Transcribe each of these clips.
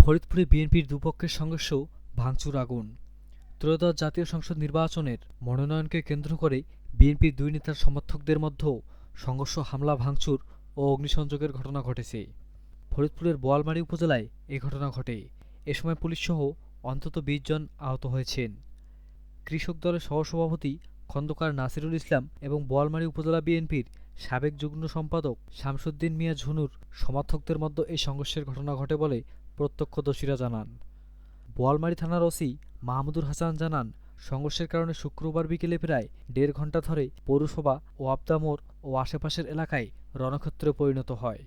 ফরিদপুরে বিএনপির দুপক্ষের সংঘর্ষ, ভাঙচুর, আগুন। ত্রয়োদশ জাতীয় সংসদ নির্বাচনের মনোনয়নকে কেন্দ্র করে বিএনপির দুই নেতার সমর্থকদের মধ্যেও সংঘর্ষ, হামলা, ভাঙচুর ও অগ্নিসংযোগের ঘটনা ঘটেছে। ফরিদপুরের বোয়ালমারী উপজেলায় এ ঘটনা ঘটে। এ সময় পুলিশসহ অন্তত ২০ জন আহত হয়েছেন। কৃষক দলের সহসভাপতি খন্দকার নাসিরুল ইসলাম এবং বোয়ালমারী উপজেলা বিএনপির সাবেক যুগ্ম সম্পাদক শামসুদ্দিন মিয়া ঝুনুর সমর্থকদের মধ্যে এই সংঘর্ষের ঘটনা ঘটে বলে প্রত্যক্ষদর্শীরা জানান। বোয়ালমারী থানার ওসি মাহমুদুর হাসান জানান, সংঘর্ষের কারণে শুক্রবার বিকেলে প্রায় ১.৫ ঘণ্টা ধরে পৌরসভা ওয়াপদা মোড় ও আশেপাশের এলাকায় রণক্ষেত্রে পরিণত হয়।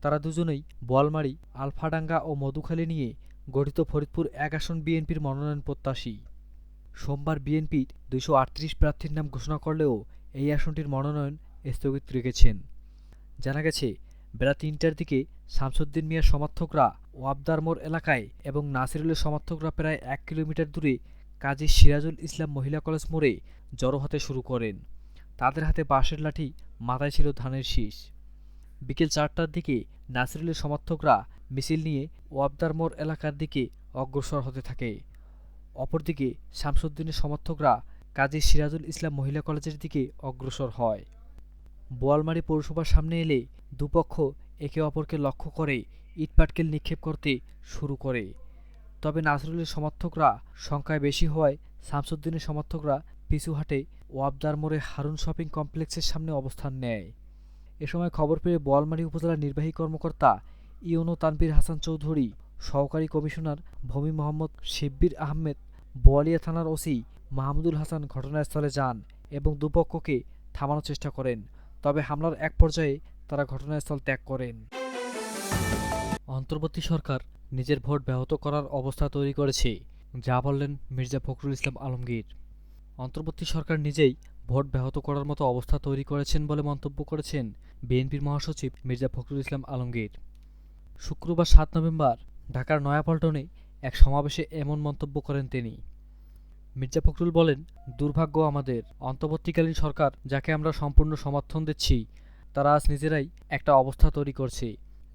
তারা দুজনেই বোয়ালমারী, আলফাডাঙ্গা ও মধুখালী নিয়ে গঠিত ফরিদপুর ১ আসন বিএনপির মনোনয়ন প্রত্যাশী। সোমবার বিএনপির ২৩৮ প্রার্থীর নাম ঘোষণা করলেও এই আসনটির মনোনয়ন স্থগিত রেখেছেন। জানা গেছে, বেলা ৩টার দিকে শামসুদ্দিন মিয়ার সমর্থকরা ওয়াপদার মোড় এলাকায় এবং নাসিরুলের সমর্থকরা প্রায় ১ কিলোমিটার দূরে কাজী সিরাজুল ইসলাম মহিলা কলেজ মোড়ে জড়ো হতে শুরু করেন। তাদের হাতে বাঁশের লাঠি, মাথায় ছিল ধানের শীষ। বিকেল ৪টার দিকে নাসিরুলের সমর্থকরা মিছিল নিয়ে ওয়াপদার মোড় এলাকার দিকে অগ্রসর হতে থাকে। অপরদিকে শামসুদ্দিনের সমর্থকরা কাজী সিরাজুল ইসলাম মহিলা কলেজের দিকে অগ্রসর হয়। বোয়ালমারী পৌরসভার সামনে এলে দুপক্ষ একে অপরকে লক্ষ্য করে ইটপাটকেল নিক্ষেপ করতে শুরু করে। তবে নাসিরুলের সমর্থকরা সংখ্যায় বেশি হওয়ায় শামসুদ্দিনের সমর্থকরা পিছু হাঁটে ওয়াপদার মোড়ে হারুন শপিং কমপ্লেক্সের সামনে অবস্থান নেয়। এ সময় খবর পেয়ে বোয়ালমারী উপজেলার নির্বাহী কর্মকর্তা ইউনো তানভীর হাসান চৌধুরী, সহকারী কমিশনার ভূমি মোহাম্মদ শিব্বির আহমেদ, বোয়ালিয়া থানার ওসি মাহমুদুল হাসান ঘটনাস্থলে যান এবং দুপক্ষকে থামানোর চেষ্টা করেন। তবে হামলার এক পর্যায়ে তারা ঘটনাস্থল ত্যাগ করেন। অন্তর্বর্তী সরকার নিজের ভোট ব্যাহত করার অবস্থা তৈরি করেছে, যা বললেন মির্জা ফখরুল ইসলাম আলমগীর। অন্তর্বর্তী সরকার নিজেই ভোট ব্যাহত করার মতো অবস্থা তৈরি করেছেন বলে মন্তব্য করেছেন বিএনপির মহাসচিব মির্জা ফখরুল ইসলাম আলমগীর। শুক্রবার ৭ নভেম্বর ঢাকার নয়াপল্টনে এক সমাবেশে এমন মন্তব্য করেন তিনি। মির্জা ফখরুল বলেন, দুর্ভাগ্য আমাদের, অন্তর্বর্তীকালীন সরকার যাকে আমরা সম্পূর্ণ সমর্থন দিচ্ছি, তারা আজ নিজেরাই একটা অবস্থা তৈরি করছে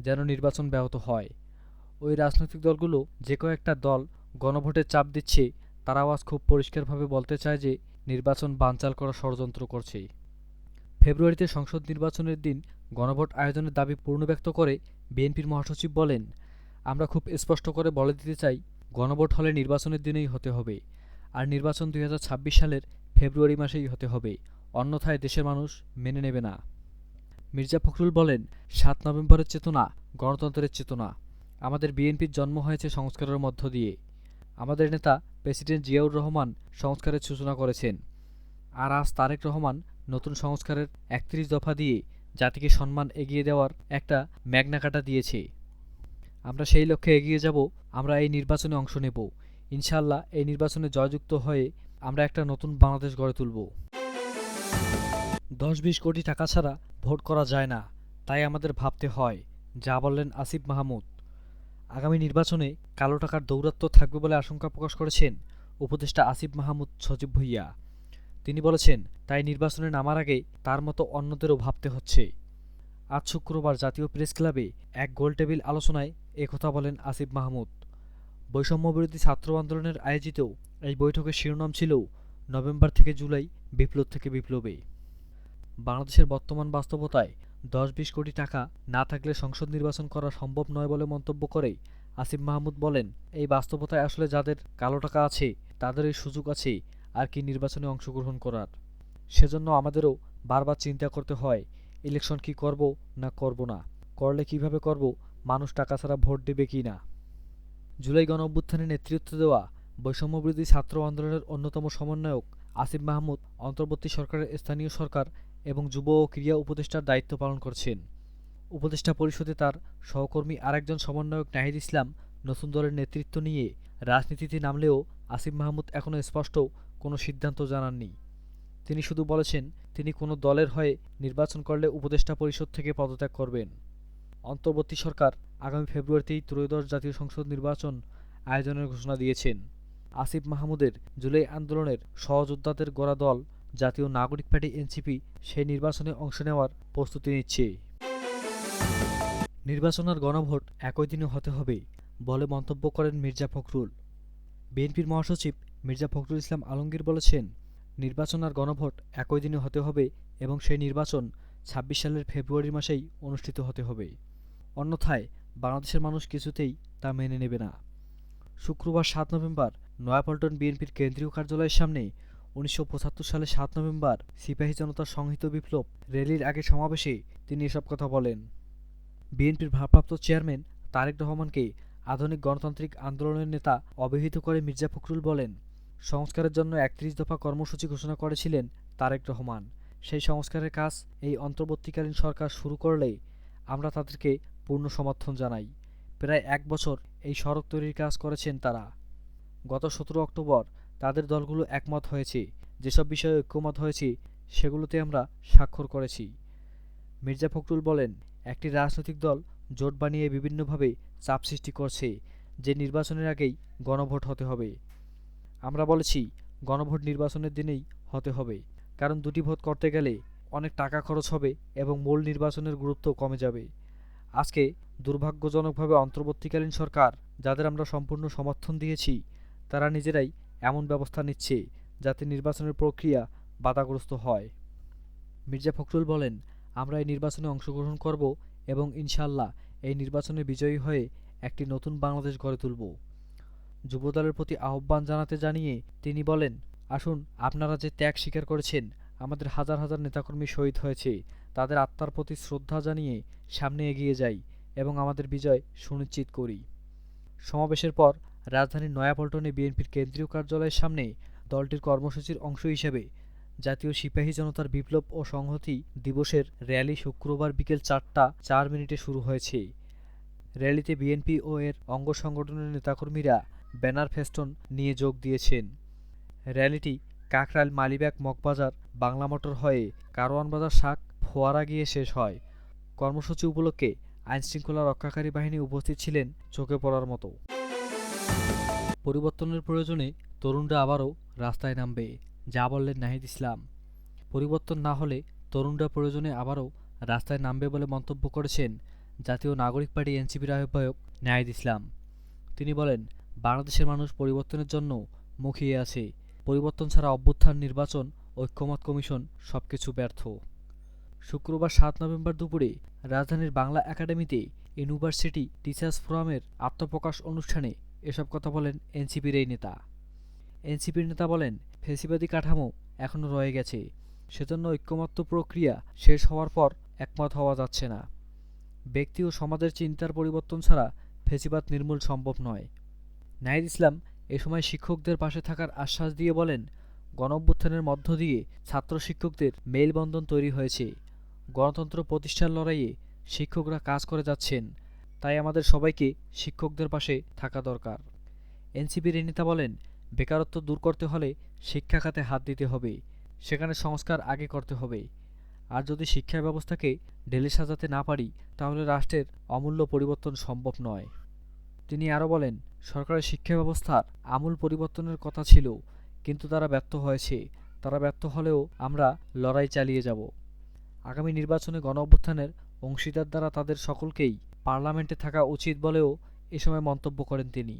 যেন নির্বাচন ব্যাহত হয়। ওই রাজনৈতিক দলগুলো যে কয়েকটা দল গণভোটের চাপ দিচ্ছে, তারাও আজ খুব পরিষ্কারভাবে বলতে চায় যে নির্বাচন বানচাল করার ষড়যন্ত্র করছে। ফেব্রুয়ারিতে সংসদ নির্বাচনের দিন গণভোট আয়োজনের দাবি পুনর্ব্যক্ত করে বিএনপির মহাসচিব বলেন, আমরা খুব স্পষ্ট করে বলে দিতে চাই, গণভোট হলে নির্বাচনের দিনেই হতে হবে, আর নির্বাচন ২০২৬ সালের ফেব্রুয়ারি মাসেই হতে হবে, অন্যথায় দেশের মানুষ মেনে নেবে না। মির্জা ফখরুল বলেন, ৭ নভেম্বরের চেতনা গণতন্ত্রের চেতনা। আমাদের বিএনপির জন্ম হয়েছে সংস্কারের মধ্য দিয়ে। আমাদের নেতা প্রেসিডেন্ট জিয়াউর রহমান সংস্কারের সূচনা করেছেন, আর আজ তারেক রহমান নতুন সংস্কারের ৩১ দফা দিয়ে জাতিকে সম্মান এগিয়ে দেওয়ার একটা ম্যাগনাকাটা দিয়েছে। আমরা সেই লক্ষ্যে এগিয়ে যাব। আমরা এই নির্বাচনে অংশ নেব। ইনশাআল্লাহ এই নির্বাচনে জয়যুক্ত হয়ে আমরা একটা নতুন বাংলাদেশ গড়ে তুলব। ১০-২০ কোটি টাকা ছাড়া ভোট করা যায় না, তাই আমাদের ভাবতে হয়, যা বললেন আসিফ মাহমুদ। আগামী নির্বাচনে কালো টাকার দৌরাত্ম্য থাকবে বলে আশঙ্কা প্রকাশ করেছেন উপদেষ্টা আসিফ মাহমুদ সজীব ভুইয়া। তিনি বলেছেন, তাই নির্বাচনে নামার আগে তার মতো অন্যদেরও ভাবতে হচ্ছে। আজ শুক্রবার জাতীয় প্রেস ক্লাবে এক গোলটেবিল আলোচনায় একথা বলেন আসিফ মাহমুদ। বৈষম্যবিরোধী ছাত্র আন্দোলনের আয়োজিত এই বৈঠকের শিরোনাম ছিল নভেম্বর থেকে জুলাই, বিপ্লব থেকে বিপ্লবে। বাংলাদেশের বর্তমান বাস্তবতায় ১০-২০ কোটি টাকা না থাকলে সংসদ নির্বাচন করা সম্ভব নয় বলে মন্তব্য করে আসিফ মাহমুদ বলেন, এই বাস্তবতায় আসলে যাদের কালো টাকা আছে তাদের এই সুযোগ আছে আর কি নির্বাচনে অংশগ্রহণ করার। সেজন্য আমাদেরও বারবার চিন্তা করতে হয়, ইলেকশন কি করব না করব না, করলে কিভাবে করব, মানুষ টাকা ছাড়া ভোট দেবে কি না। জুলাই গণঅভ্যুত্থানে নেতৃত্ব দেওয়া বৈষম্যবিরোধী ছাত্র আন্দোলনের অন্যতম সমন্বয়ক আসিফ মাহমুদ অন্তর্বর্তী সরকারের স্থানীয় সরকার এবং যুব ও ক্রীড়া উপদেষ্টার দায়িত্ব পালন করছেন। উপদেষ্টা পরিষদে তার সহকর্মী আরেকজন সমন্বয়ক নাহিদ ইসলাম নতুন দলের নেতৃত্ব নিয়ে রাজনীতিতে নামলেও আসিফ মাহমুদ এখনও স্পষ্ট কোনো সিদ্ধান্ত জানাননি। তিনি শুধু বলেছেন, তিনি কোনো দলের হয়ে নির্বাচন করলে উপদেষ্টা পরিষদ থেকে পদত্যাগ করবেন। অন্তর্বর্তী সরকার আগামী ফেব্রুয়ারিতেই ত্রয়োদশ জাতীয় সংসদ নির্বাচন আয়োজনের ঘোষণা দিয়েছেন। আসিফ মাহমুদের জুলাই আন্দোলনের সহযোদ্ধাদের গড়া দল জাতীয় নাগরিক পার্টি এনসিপি সেই নির্বাচনে অংশ নেওয়ার প্রস্তুতি নিচ্ছে। নির্বাচন আর গণভোট একই দিনে হতে হবে বলে মন্তব্য করেন মির্জা ফখরুল। বিএনপির মহাসচিব মির্জা ফখরুল ইসলাম আলমগীর বলেছেন, নির্বাচন আর গণভোট একই দিনে হতে হবে এবং সেই নির্বাচন ২৬ সালের ফেব্রুয়ারি মাসেই অনুষ্ঠিত হতে হবে। অন্যথায় বাংলাদেশের মানুষ কিছুতেই তা মেনে নেবে না। শুক্রবার ৭ নভেম্বর নয়াপল্টন বিএনপির কেন্দ্রীয় কার্যালয়ের সামনে ১৯৭৫ সালে ৭ নভেম্বর সিপাহী জনতার সংহত বিপ্লব র্যালির আগে সমাবেশে তিনি এসব কথা বলেন। বিএনপির ভারপ্রাপ্ত চেয়ারম্যান তারেক রহমানকে আধুনিক গণতান্ত্রিক আন্দোলনের নেতা অভিহিত করে মির্জা ফখরুল বলেন, সংস্কারের জন্য ৩১ দফা কর্মসূচি ঘোষণা করেছিলেন তারেক রহমান। সেই সংস্কারের কাজ এই অন্তর্বর্তীকালীন সরকার শুরু করলে আমরা তাদেরকে পূর্ণ সমর্থন জানাই। প্রায় ১ বছর এই সড়ক তৈরির কাজ করেছেন তারা। গত ১৭ অক্টোবর তাদের দলগুলো একমত হয়েছে, যেসব বিষয়ে ঐক্যমত হয়েছে সেগুলোতে আমরা স্বাক্ষর করেছি। মির্জা ফখরুল বলেন, একটি রাজনৈতিক দল জোট বানিয়ে বিভিন্নভাবে চাপ সৃষ্টি করছে যে নির্বাচনের আগেই গণভোট হতে হবে। আমরা বলেছি গণভোট নির্বাচনের দিনেই হতে হবে, কারণ দুটি ভোট করতে গেলে অনেক টাকা খরচ হবে এবং মূল নির্বাচনের গুরুত্ব কমে যাবে। আজকে দুর্ভাগ্যজনকভাবে অন্তর্বর্তীকালীন সরকার, যাদের আমরা সম্পূর্ণ সমর্থন দিয়েছি, তারা নিজেরাই এমন ব্যবস্থা নিচ্ছে যাতে নির্বাচনের প্রক্রিয়া বাধাগ্রস্ত হয়। মির্জা ফখরুল বলেন, আমরা এই নির্বাচনে অংশগ্রহণ করব এবং ইনশাআল্লাহ এই নির্বাচনে বিজয়ী হয়ে একটি নতুন বাংলাদেশ গড়ে তুলব। যুবদলের প্রতি আহ্বান জানিয়ে তিনি বলেন, আসুন আপনারা যে ত্যাগ স্বীকার করেছেন, আমাদের হাজার হাজার নেতাকর্মী শহীদ হয়েছে, তাদের আত্মার প্রতি শ্রদ্ধা জানিয়ে সামনে এগিয়ে যাই এবং আমাদের বিজয় সুনিশ্চিত করি। সমাবেশের পর রাজধানীর নয়াপল্টনে বিএনপির কেন্দ্রীয় কার্যালয়ের সামনে দলটির কর্মসূচির অংশ হিসেবে জাতীয় সিপাহী জনতার বিপ্লব ও সংহতি দিবসের র্যালি শুক্রবার বিকেল ৪টা ৪ মিনিটে শুরু হয়েছে। র্যালিতে বিএনপি ও এর অঙ্গ সংগঠনের নেতাকর্মীরা ব্যানার ফেস্টুন নিয়ে যোগ দিয়েছেন। র্যালিটি কাকরাইল মালিবাগ মগবাজার বাংলা মোটর হয়ে কারওয়ানবাজার শাক ফোয়ারা গিয়ে শেষ হয়। কর্মসূচি উপলক্ষে আইনশৃঙ্খলা রক্ষাকারী বাহিনী উপস্থিত ছিলেন চোখে পড়ার মতো। পরিবর্তনের প্রয়োজনে তরুণরা আবারও রাস্তায় নামবে, যা বললেন নাহিদ ইসলাম। পরিবর্তন না হলে তরুণরা প্রয়োজনে আবারও রাস্তায় নামবে বলে মন্তব্য করেছেন জাতীয় নাগরিক পার্টি এনসিপির আহ্বায়ক নাহিদ ইসলাম। তিনি বলেন, বাংলাদেশের মানুষ পরিবর্তনের জন্য মুখিয়ে আছে। পরিবর্তন ছাড়া অভ্যুত্থান, নির্বাচন, ঐক্যমত কমিশন সবকিছু ব্যর্থ। শুক্রবার ৭ নভেম্বর দুপুরে রাজধানীর বাংলা একাডেমিতে ইউনিভার্সিটি টিচার্স ফোরামের আত্মপ্রকাশ অনুষ্ঠানে এসব কথা বলেন এনসিপির এই নেতা। এনসিপির নেতা বলেন, ফ্যাসিবাদী কাঠামো এখনও রয়ে গেছে, সেজন্য ঐক্যমত্য প্রক্রিয়া শেষ হওয়ার পর একমত হওয়া যাচ্ছে না। ব্যক্তি ও সমাজের চিন্তার পরিবর্তন ছাড়া ফ্যাসিবাদ নির্মূল সম্ভব নয়। নাহিদ ইসলাম এ সময় শিক্ষকদের পাশে থাকার আশ্বাস দিয়ে বলেন, গণঅভ্যুত্থানের মধ্য দিয়ে ছাত্র শিক্ষকদের মেলবন্ধন তৈরি হয়েছে। গণতন্ত্র প্রতিষ্ঠার লড়াইয়ে শিক্ষকরা কাজ করে যাচ্ছেন, তাই আমাদের সবাইকে শিক্ষকদের পাশে থাকা দরকার। এনসিপির এই নেতা বলেন, বেকারত্ব দূর করতে হলে শিক্ষা খাতে হাত দিতে হবে, সেখানে সংস্কার আগে করতে হবে। আর যদি শিক্ষা ব্যবস্থাকে ঢেলে সাজাতে না পারি, তাহলে রাষ্ট্রের অমূল্য পরিবর্তন সম্ভব নয়। তিনি আরও বলেন, সরকারের শিক্ষা ব্যবস্থার আমূল পরিবর্তনের কথা ছিল, কিন্তু তারা ব্যর্থ হয়েছে। তারা ব্যর্থ হলেও আমরা লড়াই চালিয়ে যাব। আগামী নির্বাচনে গণঅভ্যুত্থানের অংশীদার দ্বারা তাদের সকলকেই পার্লামেন্টে থাকা উচিত বলেও এ সময় মন্তব্য করেন তিনি।